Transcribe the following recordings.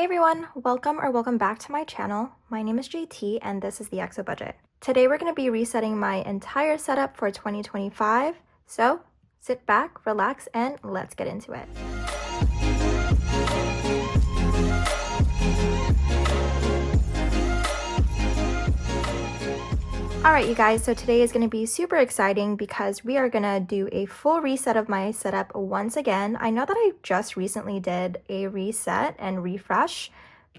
Hey everyone, welcome back to my channel. My name is JT and this is the Exo Budget. Today we're going to be resetting my entire setup for 2025. So sit back, relax, and let's get into it. Alright you guys, so today is going to be super exciting because we are going to do a full reset of my setup once again. I know that I just recently did a reset and refresh,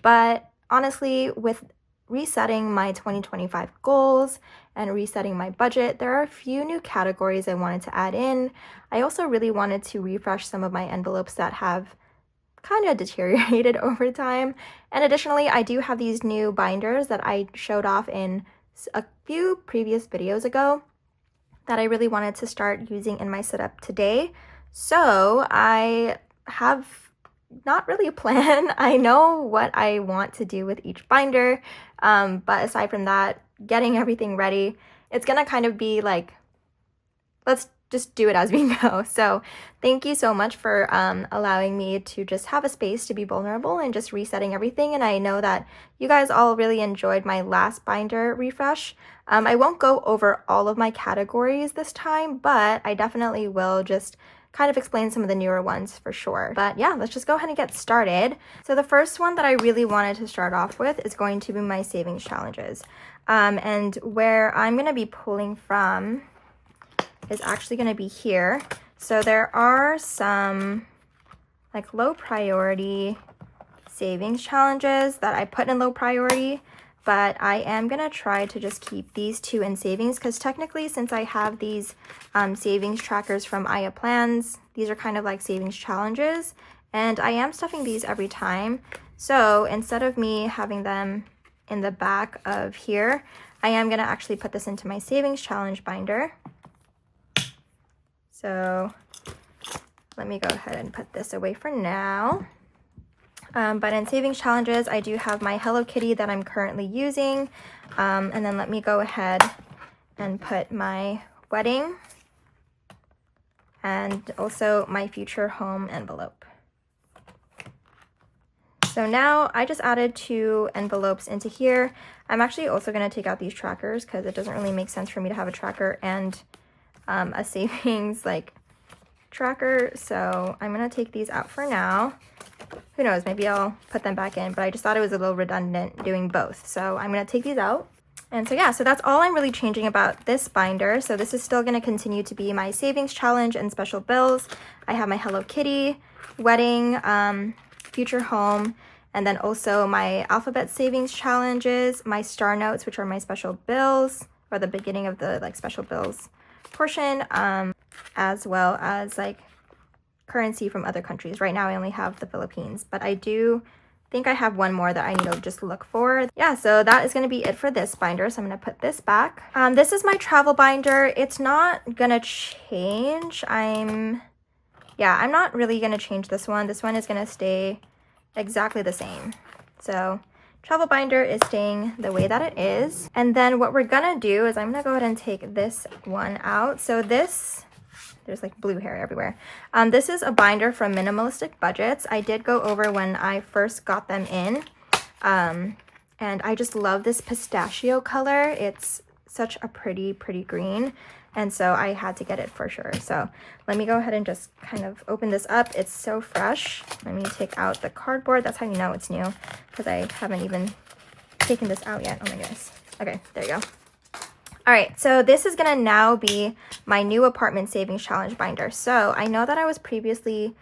but honestly, with resetting my 2025 goals and resetting my budget, there are a few new categories I wanted to add in. I also really wanted to refresh some of my envelopes that have kind of deteriorated over time. And additionally, I do have these new binders that I showed off in a few previous videos ago that I really wanted to start using in my setup today. So I have not really a plan. I know what I want to do with each binder, but aside from that, getting everything ready, it's gonna kind of be like, let's just do it as we go. So thank you so much for allowing me to just have a space to be vulnerable and just resetting everything. And I know that you guys all really enjoyed my last binder refresh. I won't go over all of my categories this time, but I definitely will just kind of explain some of the newer ones for sure. But yeah, let's just go ahead and get started. So the first one that I really wanted to start off with is going to be my savings challenges. And where I'm going to be pulling from is actually going to be here. So there are some like low priority savings challenges that I put in low priority, but I am going to try to just keep these two in savings because technically, since I have these savings trackers from Plans, these are kind of like savings challenges, and I am stuffing these every time. So instead of me having them in the back of here, I am going to actually put this into my savings challenge binder. So let me go ahead and put this away for now. But in savings challenges, I do have my Hello Kitty that I'm currently using. And then let me go ahead and put my wedding and also my future home envelope. So now I just added 2 envelopes into here. I'm actually also going to take out these trackers because it doesn't really make sense for me to have a tracker and a savings like tracker. So I'm going to take these out for now. Who knows, maybe I'll put them back in, but I just thought it was a little redundant doing both. So I'm going to take these out. And so yeah, so that's all I'm really changing about this binder. So this is still going to continue to be my savings challenge and special bills. I have my Hello Kitty, wedding, future home, and then also my alphabet savings challenges, my star notes, which are my special bills, or the beginning of the like special bills portion, as well as like currency from other countries. Right now I only have the Philippines, but I do think I have one more that I need to just look for. Yeah, so that is going to be it for this binder. So I'm going to put this back. This is my travel binder. It's not going to change. I'm not really going to change this one. This one is going to stay exactly the same. So travel binder is staying the way that it is. And then what we're gonna do is I'm gonna go ahead and take this one out. So this, there's like blue hair everywhere. This is a binder from Minimalistic Budgets. I did go over when I first got them in. And I just love this pistachio color. It's such a pretty green. And so I had to get it for sure. So let me go ahead and just kind of open this up. It's so fresh. Let me take out the cardboard. That's how you know it's new, because I haven't even taken this out yet. Oh my goodness. Okay, there you go. All right, so this is gonna now be my new apartment savings challenge binder. So I know that I was previously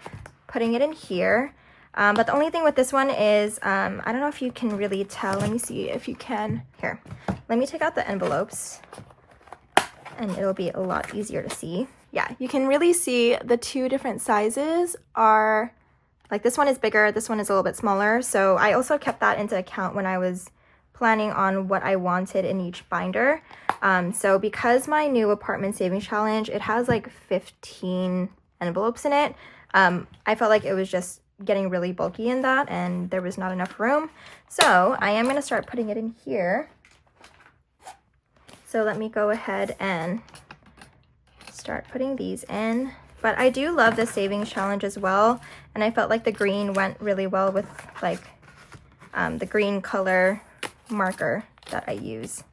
putting it in here, but the only thing with this one is, I don't know if you can really tell. Let me see if you can. Here, let me take out the envelopes, and it'll be a lot easier to see. Yeah, you can really see the 2 different sizes are, like this one is bigger, this one is a little bit smaller. So I also kept that into account when I was planning on what I wanted in each binder. So because my new apartment savings challenge, it has like 15 envelopes in it, I felt like it was just getting really bulky in that and there was not enough room. So I am gonna start putting it in here. So let me go ahead and start putting these in. But I do love the savings challenge as well. And I felt like the green went really well with like the green color marker that I use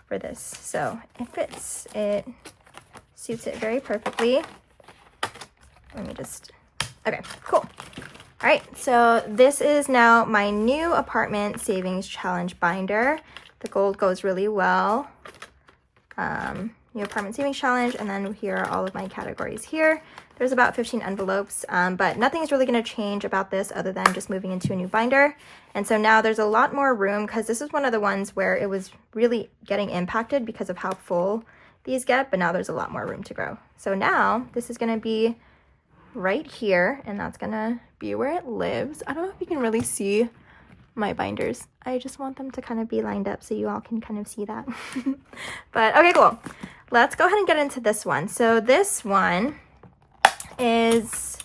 for this. So it fits, it suits it very perfectly. Let me just, okay, cool. All right, so this is now my new apartment savings challenge binder. The gold goes really well. New apartment savings challenge, and then here are all of my categories here. There's about 15 envelopes, but nothing's really going to change about this other than just moving into a new binder. And so now there's a lot more room because this is one of the ones where it was really getting impacted because of how full these get, but now there's a lot more room to grow. So now this is going to be right here, and that's going to be where it lives. I don't know if you can really see my binders. I just want them to kind of be lined up so you all can kind of see that. But okay, cool. Let's go ahead and get into this one. So this one is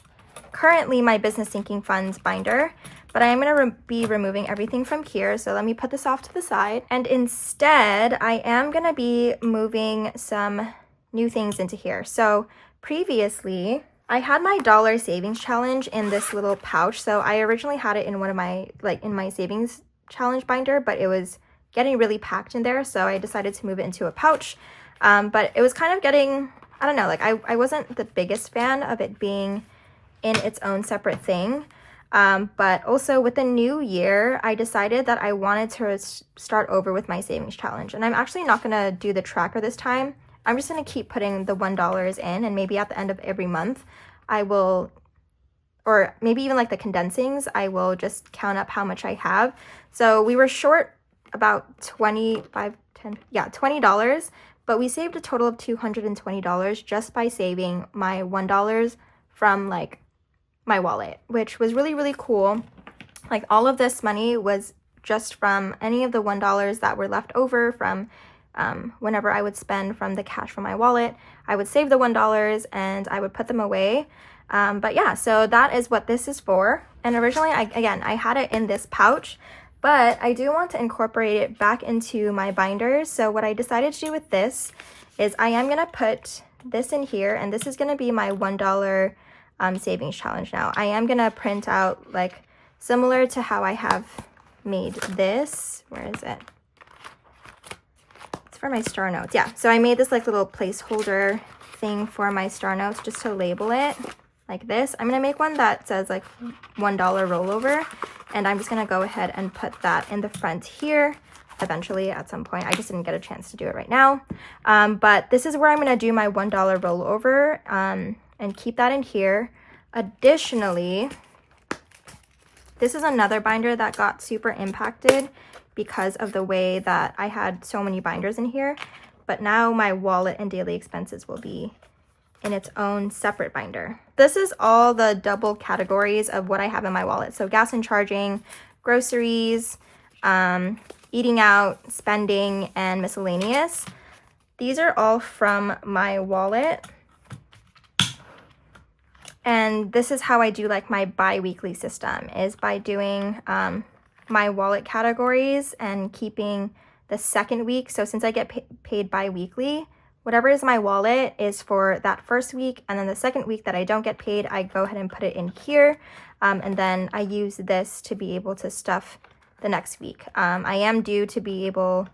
currently my business sinking funds binder, but I am going to be removing everything from here. So let me put this off to the side. And instead, I am going to be moving some new things into here. So previously, I had my dollar savings challenge in this little pouch. So I originally had it in one of my, in my savings challenge binder, but it was getting really packed in there. So I decided to move it into a pouch. But it was kind of getting, I don't know, I wasn't the biggest fan of it being in its own separate thing. But also with the new year, I decided that I wanted to start over with my savings challenge. And I'm actually not going to do the tracker this time. I'm just going to keep putting the $1 in, and maybe at the end of every month, I will, or maybe even like the condensings, I will just count up how much I have. So we were short about $20, but we saved a total of $220 just by saving my $1 from like my wallet, which was really, really cool. Like all of this money was just from any of the $1 that were left over from whenever I would spend from the cash from my wallet. I would save the $1 and I would put them away. But yeah, so that is what this is for. And originally, I had it in this pouch, but I do want to incorporate it back into my binders. So what I decided to do with this is I am going to put this in here, and this is going to be my $1 savings challenge now. I am going to print out like similar to how I have made this. Where is it? For my star notes. Yeah, so I made this like little placeholder thing for my star notes just to label it like this. I'm gonna make one that says like $1 rollover, and I'm just gonna go ahead and put that in the front here eventually at some point. I just didn't get a chance to do it right now, but this is where I'm gonna do my $1 rollover and keep that in here. Additionally, this is another binder that got super impacted because of the way that I had so many binders in here, but now my wallet and daily expenses will be in its own separate binder. This is all the double categories of what I have in my wallet. So gas and charging, groceries, eating out, spending, and miscellaneous. These are all from my wallet. And this is how I do like my bi-weekly system, is by doing my wallet categories and keeping the second week. So since I get paid bi-weekly, whatever is my wallet is for that first week, and then the second week that I don't get paid, I go ahead and put it in here, and then I use this to be able to stuff the next week. I am due to be able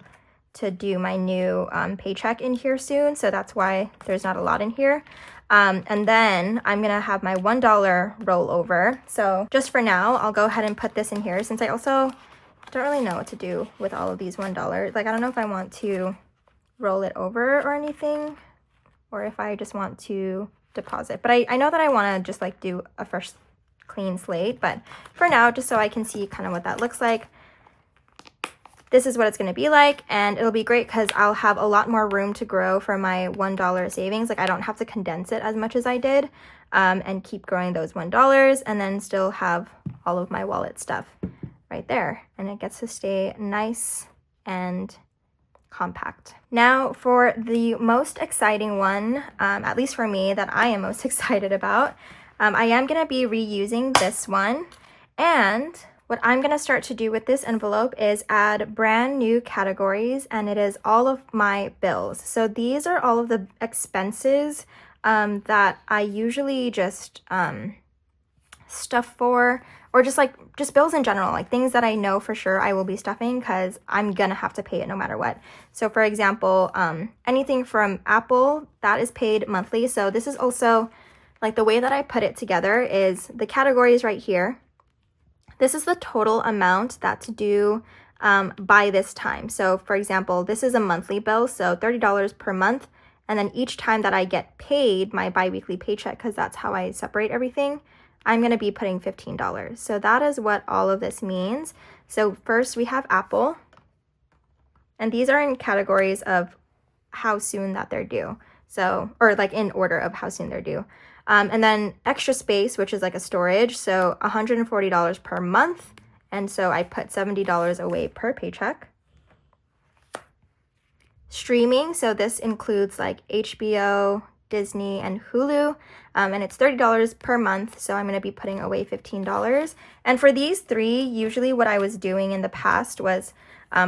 to do my new paycheck in here soon, so that's why there's not a lot in here. And then I'm gonna have my $1 rollover. So just for now, I'll go ahead and put this in here, since I also don't really know what to do with all of these $1. Like, I don't know if I want to roll it over or anything, or if I just want to deposit. But I know that I want to just like do a fresh clean slate. But for now, just so I can see kind of what that looks like, this is what it's going to be like, and it'll be great because I'll have a lot more room to grow for my $1 savings. Like, I don't have to condense it as much as I did, and keep growing those $1, and then still have all of my wallet stuff right there, and it gets to stay nice and compact. Now for the most exciting one, at least for me, that I am most excited about, I am going to be reusing this one, and what I'm going to start to do with this envelope is add brand new categories, and it is all of my bills. So these are all of the expenses that I usually just stuff for, or just bills in general, like things that I know for sure I will be stuffing because I'm gonna have to pay it no matter what. So for example, anything from Apple that is paid monthly. So this is also like the way that I put it together is the categories right here. This is the total amount that's due by this time. So for example, this is a monthly bill, so $30 per month. And then each time that I get paid my bi-weekly paycheck, because that's how I separate everything, I'm going to be putting $15. So that is what all of this means. So first we have Apple, and these are in categories of how soon that they're due. So, or like in order of how soon they're due. And then extra space, which is like a storage. So $140 per month. And so I put $70 away per paycheck. Streaming, so this includes like HBO, Disney, and Hulu, and it's $30 per month, so I'm going to be putting away $15. And for these three, usually what I was doing in the past was,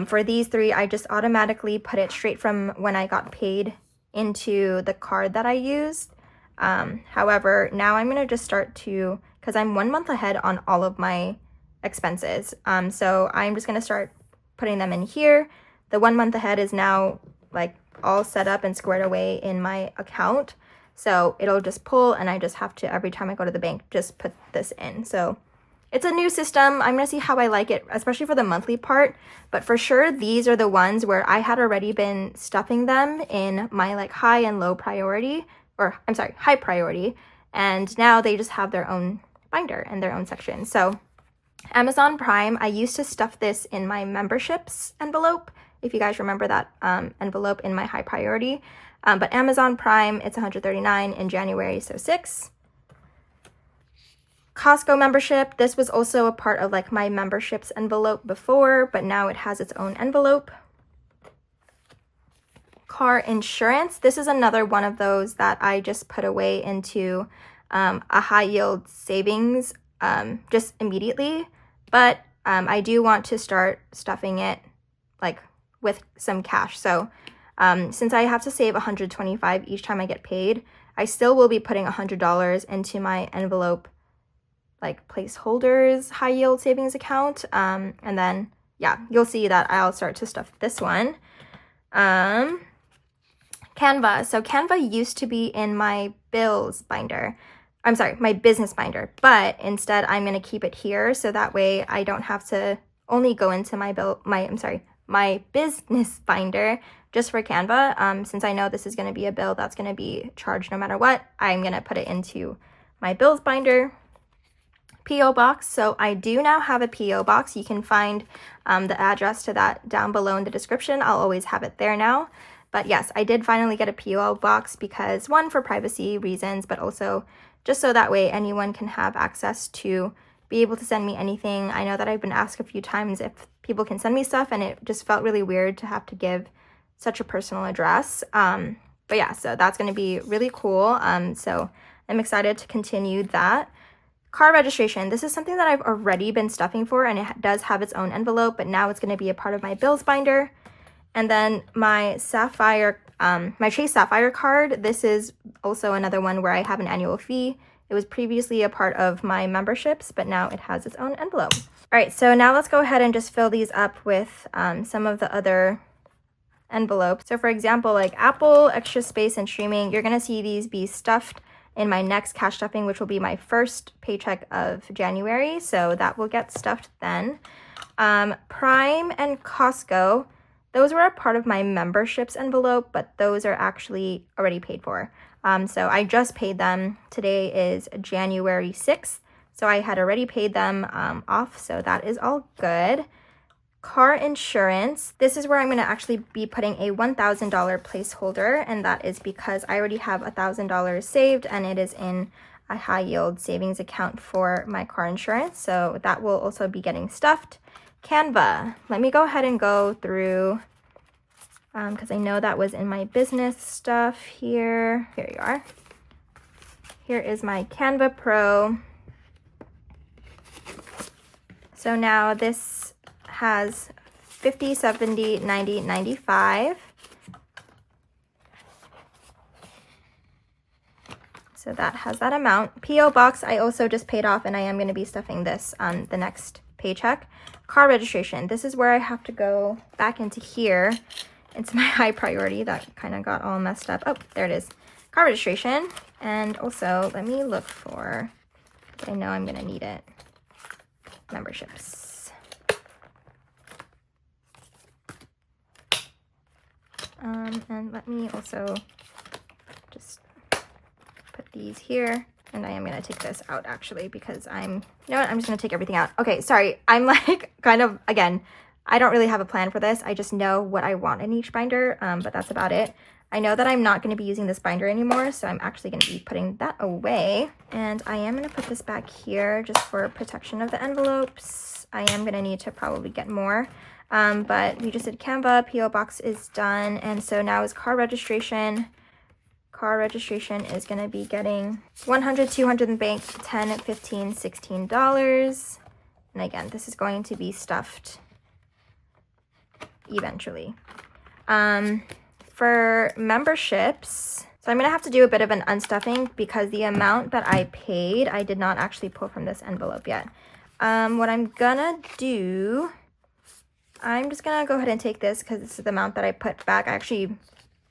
for these three, I just automatically put it straight from when I got paid into the card that I used. However, now I'm going to just start to, because I'm 1 month ahead on all of my expenses, so I'm just going to start putting them in here. The 1 month ahead is now like all set up and squared away in my account. So it'll just pull, and I just have to, every time I go to the bank, just put this in. So it's a new system. I'm going to see how I like it, especially for the monthly part. But for sure, these are the ones where I had already been stuffing them in my like high and low priority, or I'm sorry, high priority. And now they just have their own binder and their own section. So Amazon Prime, I used to stuff this in my memberships envelope, if you guys remember that envelope in my high priority. But Amazon Prime, it's $139 in January, so 6. Costco membership, this was also a part of like my memberships envelope before, but now it has its own envelope. Car insurance, this is another one of those that I just put away into a high yield savings just immediately. But I do want to start stuffing it like with some cash. So since I have to save $125 each time I get paid, I still will be putting $100 into my envelope like placeholders high yield savings account. And then yeah, you'll see that I'll start to stuff this one. Canva. So Canva used to be in my bills binder. I'm sorry, my business binder, but instead I'm going to keep it here. So that way I don't have to only go into my business binder just for Canva. Since I know this is going to be a bill that's going to be charged no matter what, I'm going to put it into my bills binder. P.O. box. So I do now have a P.O. box. You can find the address to that down below in the description. I'll always have it there now. But yes, I did finally get a P.O. box because, one, for privacy reasons, but also just so that way anyone can have access to be able to send me anything. I know that I've been asked a few times if people can send me stuff, and it just felt really weird to have to give such a personal address. But yeah, so that's going to be really cool. So I'm excited to continue that. Car registration. This is something that I've already been stuffing for, and it does have its own envelope, but now it's going to be a part of my bills binder. And then my Sapphire, my Chase Sapphire card. This is also another one where I have an annual fee. It was previously a part of my memberships, but now it has its own envelope. All right, so now let's go ahead and just fill these up with some of the other envelopes. So for example, like Apple, extra space, and streaming, you're going to see these be stuffed in my next cash stuffing, which will be my first paycheck of January. So that will get stuffed then. Prime and Costco, those were a part of my memberships envelope, but those are actually already paid for. So I just paid them. Today is January 6th. So I had already paid them off. So that is all good. Car insurance. This is where I'm going to actually be putting a $1,000 placeholder. And that is because I already have $1,000 saved, and it is in a high yield savings account for my car insurance. So that will also be getting stuffed. Canva. Let me go ahead and go through, because I know that was in my business stuff here. Here you are. Here is my Canva Pro. So now this has 50, 70, 90, 95. So that has that amount. P.O. Box, I also just paid off, and I am going to be stuffing this on the next paycheck. Car registration. This is where I have to go back into here, into my high priority. That kind of got all messed up. Oh, there it is. Car registration. And also, let me look for, I know I'm going to need it, memberships. And let me also just put these here. And I am going to take this out actually because you know what? I'm just going to take everything out. Okay, sorry. I'm like kind of, again, I don't really have a plan for this. I just know what I want in each binder, but that's about it. I know that I'm not going to be using this binder anymore, so I'm actually going to be putting that away. And I am going to put this back here just for protection of the envelopes. I am going to need to probably get more. But we just did Canva, P.O. Box is done, and so now is car registration. Car registration is going to be getting $100, $200 in the bank, $10, $15, $16. And again, this is going to be stuffed eventually. For memberships, so I'm going to have to do a bit of an unstuffing because the amount that I paid, I did not actually pull from this envelope yet. What I'm going to do, I'm just going to go ahead and take this because this is the amount that I put back. I actually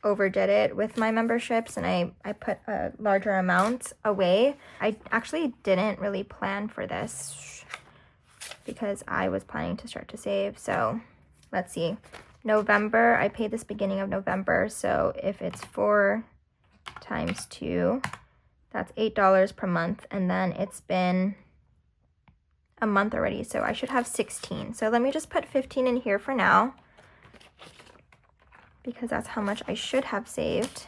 overdid it with my memberships and I put a larger amount away. I actually didn't really plan for this because I was planning to start to save. So let's see. November, I paid this beginning of November. So if it's 4 times 2, that's $8 per month. And then it's been a month already. So I should have 16. So let me just put 15 in here for now, because that's how much I should have saved.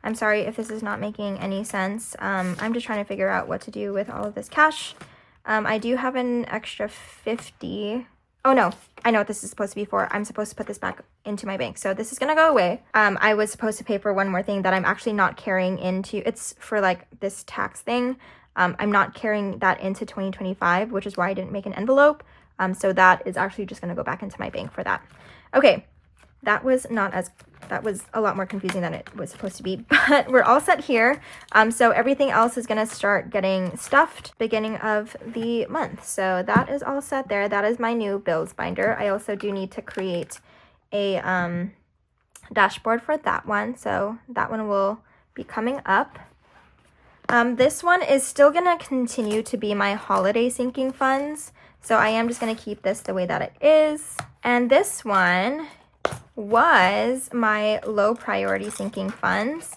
I'm sorry if this is not making any sense. I'm just trying to figure out what to do with all of this cash. I do have an extra 50. Oh no, I know what this is supposed to be for. I'm supposed to put this back into my bank. So this is gonna go away. I was supposed to pay for one more thing that I'm actually not carrying into. It's for like this tax thing. I'm not carrying that into 2025, which is why I didn't make an envelope. So that is actually just gonna go back into my bank for that. Okay, that was a lot more confusing than it was supposed to be, but we're all set here. So everything else is gonna start getting stuffed beginning of the month. So that is all set there. That is my new bills binder. I also do need to create a dashboard for that one. So that one will be coming up. This one is still gonna continue to be my holiday sinking funds. So I am just gonna keep this the way that it is. And this one was my low priority sinking funds,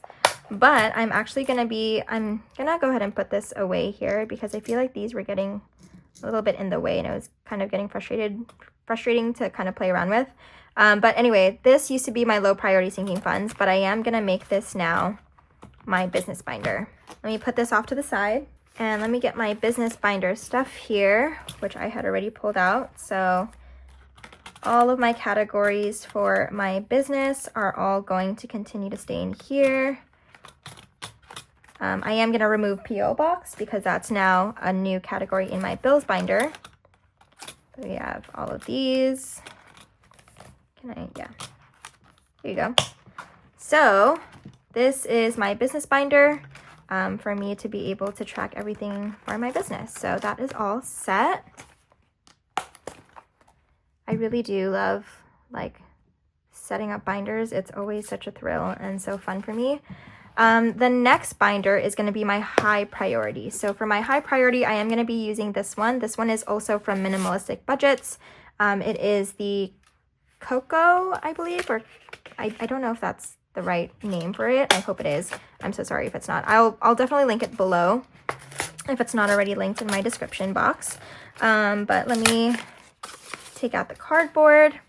but I'm gonna go ahead and put this away here because I feel like these were getting a little bit in the way and it was kind of getting frustrating to kind of play around with. But anyway, this used to be my low priority sinking funds, but I am gonna make this now my business binder. Let me put this off to the side and let me get my business binder stuff here, which I had already pulled out. So all of my categories for my business are all going to continue to stay in here. I am going to remove P.O. Box because that's now a new category in my bills binder. So we have all of these. Yeah, here you go. So this is my business binder for me to be able to track everything for my business. So that is all set. I really do love like setting up binders. It's always such a thrill and so fun for me. The next binder is going to be my high priority. So for my high priority, I am going to be using this one. This one is also from Minimalistic Budgets. It is the Cocoa, I believe, or I don't know if that's the right name for it. I hope it is. I'm so sorry if it's not. I'll definitely link it below if it's not already linked in my description box. But let me take out the cardboard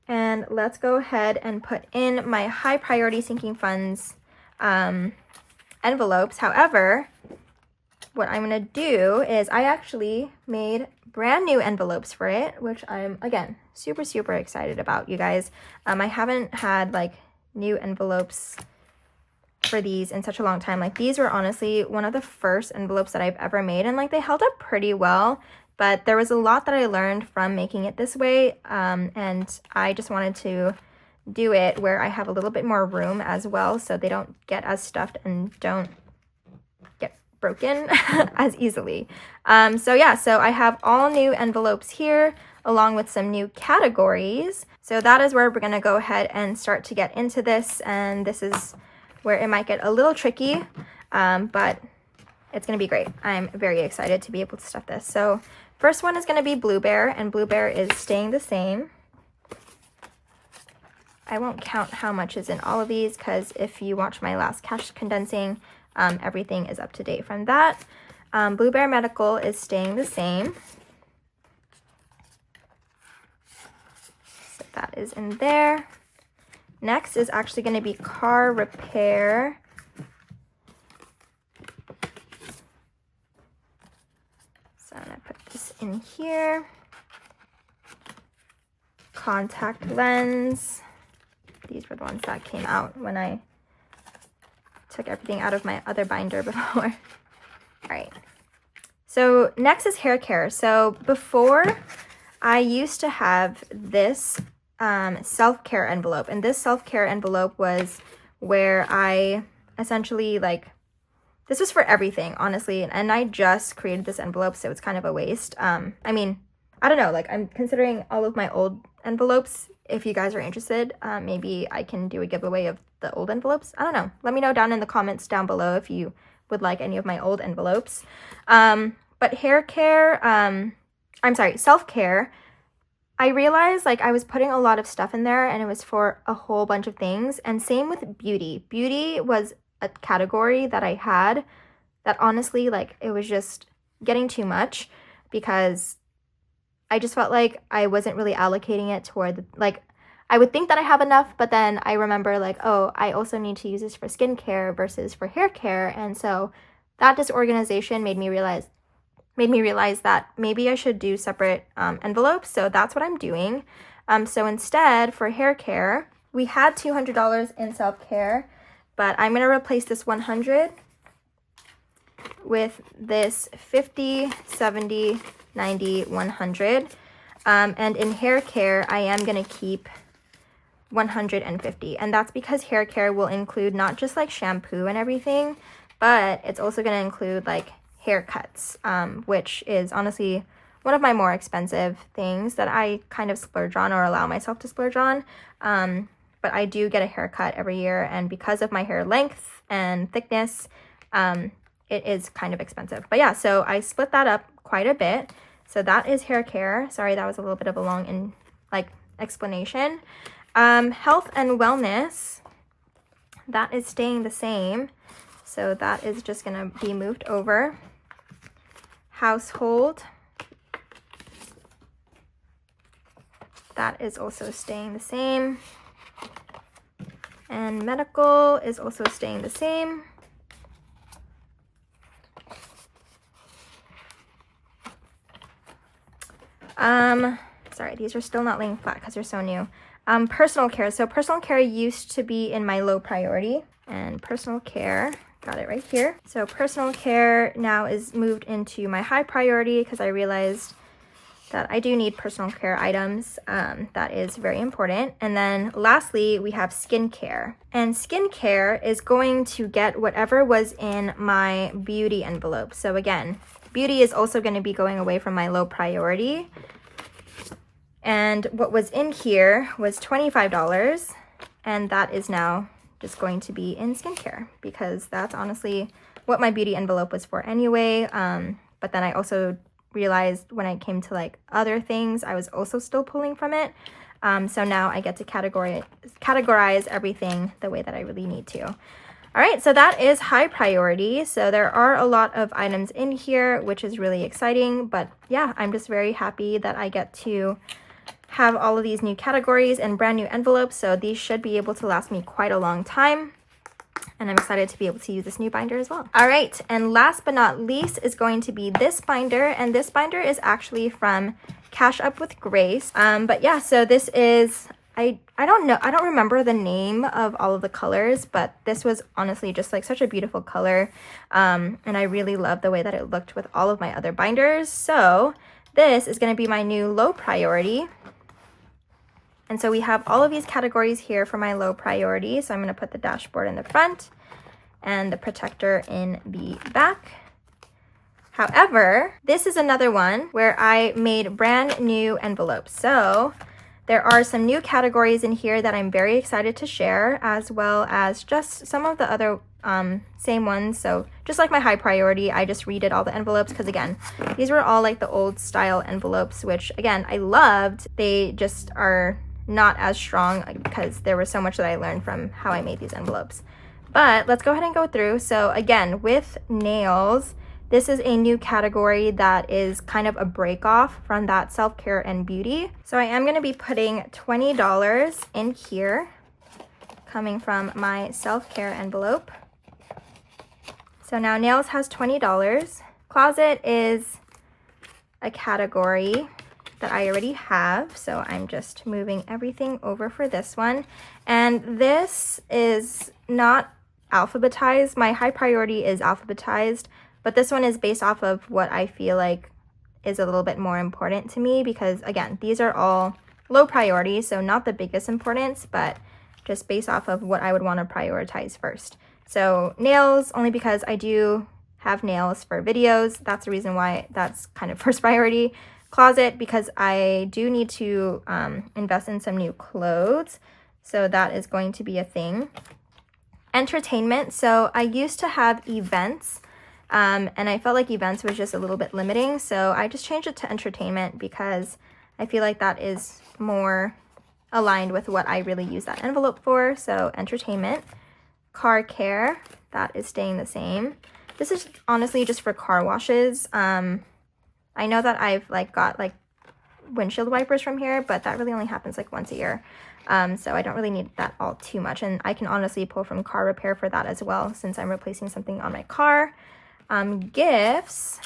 and let's go ahead and put in my high priority sinking funds envelopes. However, what I'm going to do is I actually made brand new envelopes for it, which I'm, again, super, super excited about, you guys. I haven't had like new envelopes for these in such a long time. Like these were honestly one of the first envelopes that I've ever made, and like they held up pretty well, but there was a lot that I learned from making it this way. And I just wanted to do it where I have a little bit more room as well, so they don't get as stuffed and don't get broken as easily. So yeah, so I have all new envelopes here along with some new categories. So that is where we're gonna go ahead and start to get into this, and this is where it might get a little tricky, but it's gonna be great. I'm very excited to be able to stuff this. So first one is gonna be Blue Bear, and Blue Bear is staying the same. I won't count how much is in all of these because if you watch my last cash condensing, everything is up to date from that. Blue Bear Medical is staying the same. So that is in there. Next is actually going to be Car Repair. So I'm going to put this in here. Contact Lens. These were the ones that came out when I took everything out of my other binder before. All right. So next is hair care. So before, I used to have this self-care envelope, and this self-care envelope was where I essentially, like, this was for everything, honestly, and I just created this envelope, so it's kind of a waste. I mean, I don't know, like, I'm considering all of my old envelopes. If you guys are interested, maybe I can do a giveaway of the old envelopes. I don't know. Let me know down in the comments down below if you would like any of my old envelopes. But hair care, I'm sorry, self-care, I realized like I was putting a lot of stuff in there and it was for a whole bunch of things. And same with beauty. Beauty was a category that I had that honestly, like, it was just getting too much because I just felt like I wasn't really allocating it toward, like, I would think that I have enough, but then I remember like, oh, I also need to use this for skincare versus for hair care. And so that disorganization made me realize that maybe I should do separate envelopes. So that's what I'm doing. So instead for hair care, we had $200 in self-care, but I'm going to replace this 100 with this 50, 70, 90, 100. And in hair care, I am going to keep 150. And that's because hair care will include not just like shampoo and everything, but it's also going to include like haircuts, which is honestly one of my more expensive things that I kind of splurge on or allow myself to splurge on. But I do get a haircut every year, and because of my hair length and thickness, it is kind of expensive. But yeah, so I split that up quite a bit. So that is hair care. Sorry, that was a little bit of a long explanation. Health and wellness, that is staying the same. So that is just gonna be moved over. Household, that is also staying the same. And medical is also staying the same. Sorry, these are still not laying flat because they're so new. Personal care. So personal care used to be in my low priority, and personal care, got it right here. So personal care now is moved into my high priority because I realized that I do need personal care items. That is very important. And then lastly, we have skincare. And skincare is going to get whatever was in my beauty envelope. So again, beauty is also going to be going away from my low priority. And what was in here was $25, and that is now just going to be in skincare because that's honestly what my beauty envelope was for anyway. But then I also realized when I came to like other things, I was also still pulling from it. So now I get to categorize everything the way that I really need to. All right, so that is high priority. So there are a lot of items in here, which is really exciting. But yeah, I'm just very happy that I get to have all of these new categories and brand new envelopes. So these should be able to last me quite a long time. And I'm excited to be able to use this new binder as well. All right, and last but not least is going to be this binder. And this binder is actually from Cash Up with Grace. But yeah, so this is, I don't know, I don't remember the name of all of the colors, but this was honestly just like such a beautiful color. And I really love the way that it looked with all of my other binders. So this is going to be my new low priority. And so we have all of these categories here for my low priority. So I'm going to put the dashboard in the front and the protector in the back. However, this is another one where I made brand new envelopes. So there are some new categories in here that I'm very excited to share, as well as just some of the other same ones. So just like my high priority, I just redid all the envelopes because again, these were all like the old style envelopes, which again, I loved. They just are not as strong because there was so much that I learned from how I made these envelopes. But let's go ahead and go through. So again, with nails, this is a new category that is kind of a break off from that self-care and beauty. So I am going to be putting $20 in here, coming from my self-care envelope. So now nails has $20. Closet is a category that I already have. So I'm just moving everything over for this one. And this is not alphabetized. My high priority is alphabetized, but this one is based off of what I feel like is a little bit more important to me because again, these are all low priority, so not the biggest importance, but just based off of what I would want to prioritize first. So nails, only because I do have nails for videos. That's the reason why that's kind of first priority. Closet, because I do need to invest in some new clothes. So that is going to be a thing. Entertainment. So I used to have events and I felt like events was just a little bit limiting. So I just changed it to entertainment because I feel like that is more aligned with what I really use that envelope for. So entertainment. Car care, that is staying the same. This is honestly just for car washes. I know that I've got windshield wipers from here, but that really only happens like once a year. So I don't really need that all too much. And I can honestly pull from car repair for that as well, since I'm replacing something on my car. Gifts,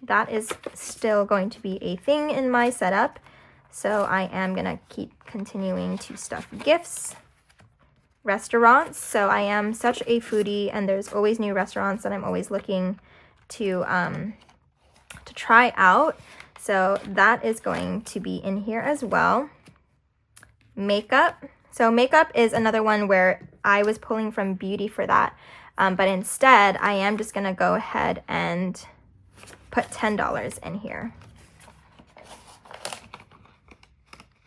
that is still going to be a thing in my setup. So I am going to keep continuing to stuff gifts. Restaurants, so I am such a foodie and there's always new restaurants that I'm always looking to try out. So that is going to be in here as well. Makeup. So makeup is another one where I was pulling from beauty for that. But instead, I am just going to go ahead and put $10 in here.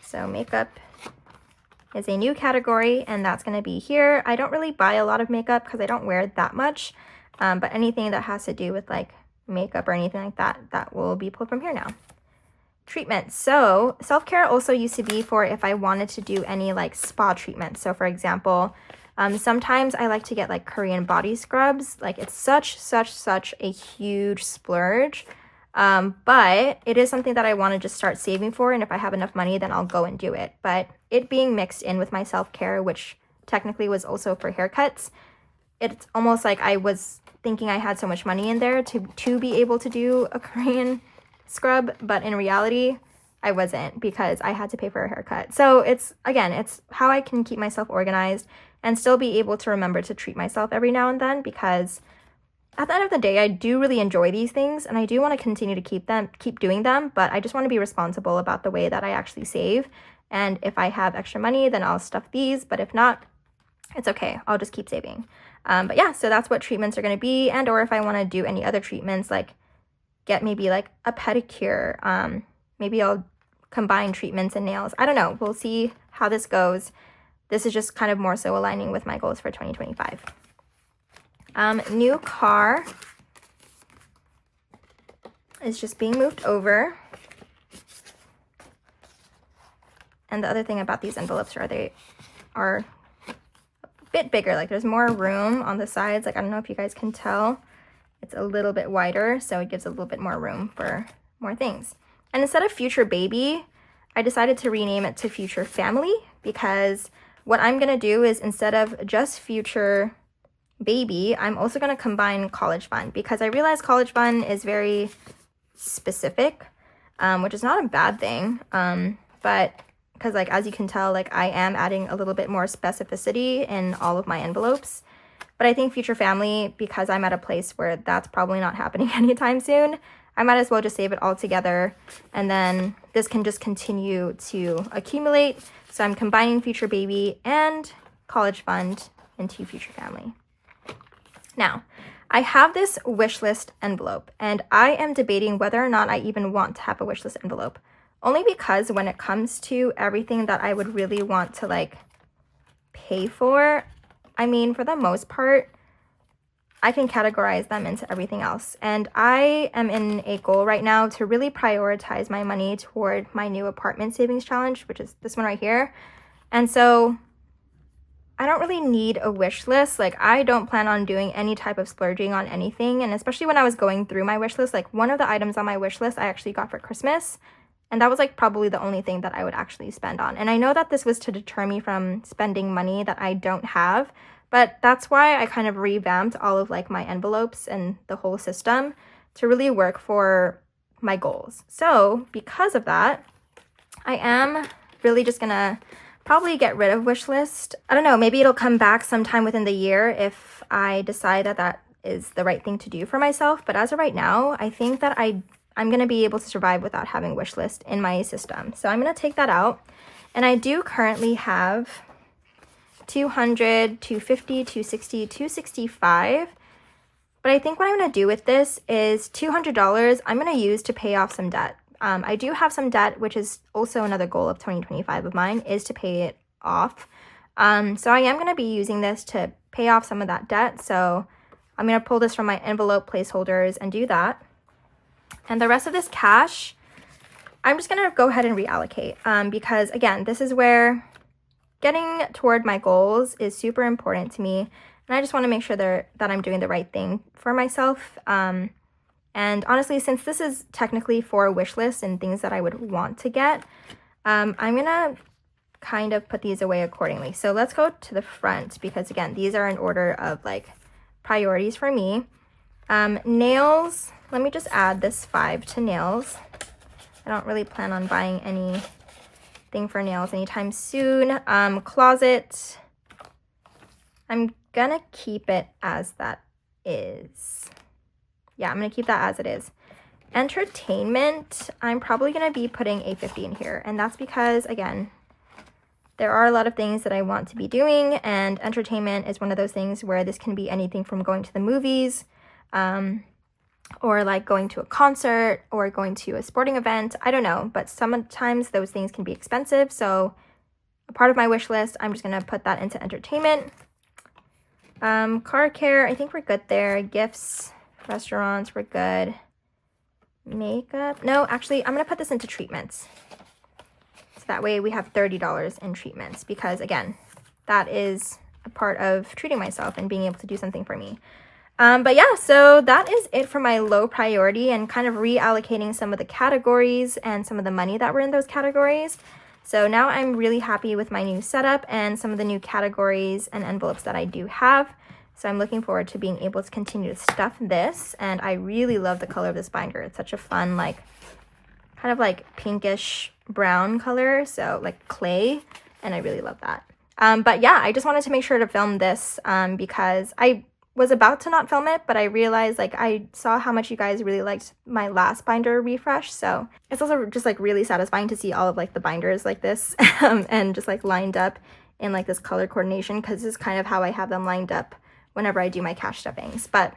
So makeup is a new category and that's going to be here. I don't really buy a lot of makeup because I don't wear it that much. But anything that has to do with like makeup or anything like that, that will be pulled from here now. Treatment. So self-care also used to be for if I wanted to do any like spa treatments. So for example, sometimes I like to get like Korean body scrubs. Like it's such a huge splurge. But it is something that I want to just start saving for. And if I have enough money, then I'll go and do it. But it being mixed in with my self-care, which technically was also for haircuts, it's almost like I was thinking I had so much money in there to be able to do a Korean scrub, but in reality, I wasn't because I had to pay for a haircut. So it's how I can keep myself organized and still be able to remember to treat myself every now and then, because at the end of the day, I do really enjoy these things and I do want to continue to keep doing them, but I just want to be responsible about the way that I actually save. And if I have extra money, then I'll stuff these, but if not, it's okay. I'll just keep saving. But yeah, so that's what treatments are going to be. And or if I want to do any other treatments, like get maybe like a pedicure, maybe I'll combine treatments and nails. I don't know. We'll see how this goes. This is just kind of more so aligning with my goals for 2025. New car is just being moved over. And the other thing about these envelopes are they are a bit bigger. Like there's more room on the sides. Like I don't know if you guys can tell. It's a little bit wider, so it gives a little bit more room for more things. And instead of Future Baby, I decided to rename it to Future Family, because what I'm going to do is instead of just Future Baby, I'm also going to combine College Fund, because I realize College Fund is very specific, which is not a bad thing. But because like, as you can tell, like I am adding a little bit more specificity in all of my envelopes. But I think Future Family, because I'm at a place where that's probably not happening anytime soon, I might as well just save it all together, and then this can just continue to accumulate. So I'm combining future baby and college fund into future family. Now, I have this wish list envelope, and I am debating whether or not I even want to have a wish list envelope. Only because when it comes to everything that I would really want to like pay for, I mean, for the most part, I can categorize them into everything else. And I am in a goal right now to really prioritize my money toward my new apartment savings challenge, which is this one right here. And so I don't really need a wish list. Like, I don't plan on doing any type of splurging on anything. And especially when I was going through my wish list, like one of the items on my wish list I actually got for Christmas. And that was like probably the only thing that I would actually spend on. And I know that this was to deter me from spending money that I don't have. But that's why I kind of revamped all of like my envelopes and the whole system to really work for my goals. So because of that, I am really just gonna probably get rid of wish list. I don't know, maybe it'll come back sometime within the year if I decide that that is the right thing to do for myself. But as of right now, I think that I'm gonna be able to survive without having wish list in my system. So I'm gonna take that out. And I do currently have 200, 250, 260, 265. But I think what I'm going to do with this is $200 I'm going to use to pay off some debt. I do have some debt, which is also another goal of 2025 of mine, is to pay it off. So I am going to be using this to pay off some of that debt. So I'm going to pull this from my envelope placeholders and do that. And the rest of this cash, I'm just going to go ahead and reallocate because, again, this is where getting toward my goals is super important to me, and I just want to make sure that I'm doing the right thing for myself. And honestly, since this is technically for a wish list and things that I would want to get, I'm gonna kind of put these away accordingly. So let's go to the front because, again, these are in order of like priorities for me. Nails, let me just add this 5 to nails. I don't really plan on buying any thing for nails anytime soon. Closet, I'm gonna keep it as that is. Yeah, I'm gonna keep that as it is. Entertainment, I'm probably gonna be putting a 50 in here, and that's because, again, there are a lot of things that I want to be doing, and entertainment is one of those things where this can be anything from going to the movies, or like going to a concert or going to a sporting event. I don't know, but sometimes those things can be expensive. So a part of my wish list, I'm just going to put that into entertainment. Car care, I think we're good there. Gifts, restaurants, we're good. Makeup, no, actually, I'm going to put this into treatments. So that way we have $30 in treatments because, again, that is a part of treating myself and being able to do something for me. But yeah, so that is it for my low priority and kind of reallocating some of the categories and some of the money that were in those categories. So now I'm really happy with my new setup and some of the new categories and envelopes that I do have. So I'm looking forward to being able to continue to stuff this. And I really love the color of this binder. It's such a fun, like, kind of like pinkish brown color. So like clay. And I really love that. But yeah, I just wanted to make sure to film this because I was about to not film it, but I realized like I saw how much you guys really liked my last binder refresh, so it's also just like really satisfying to see all of like the binders like this and just like lined up in like this color coordination, because this is kind of how I have them lined up whenever I do my cash stuffings. But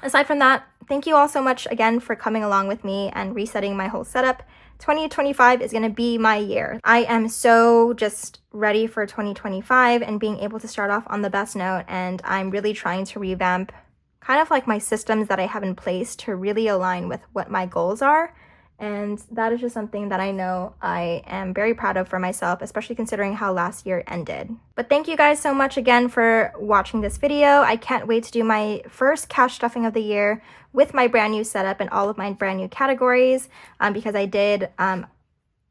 aside from that, thank you all so much again for coming along with me and resetting my whole setup. 2025 is going to be my year. I am so just ready for 2025 and being able to start off on the best note, and I'm really trying to revamp kind of like my systems that I have in place to really align with what my goals are. And that is just something that I know I am very proud of for myself, especially considering how last year ended. But thank you guys so much again for watching this video. I can't wait to do my first cash stuffing of the year with my brand new setup and all of my brand new categories because I did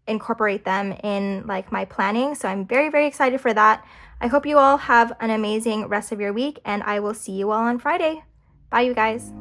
incorporate them in like my planning. So I'm very, very excited for that. I hope you all have an amazing rest of your week, and I will see you all on Friday. Bye, you guys.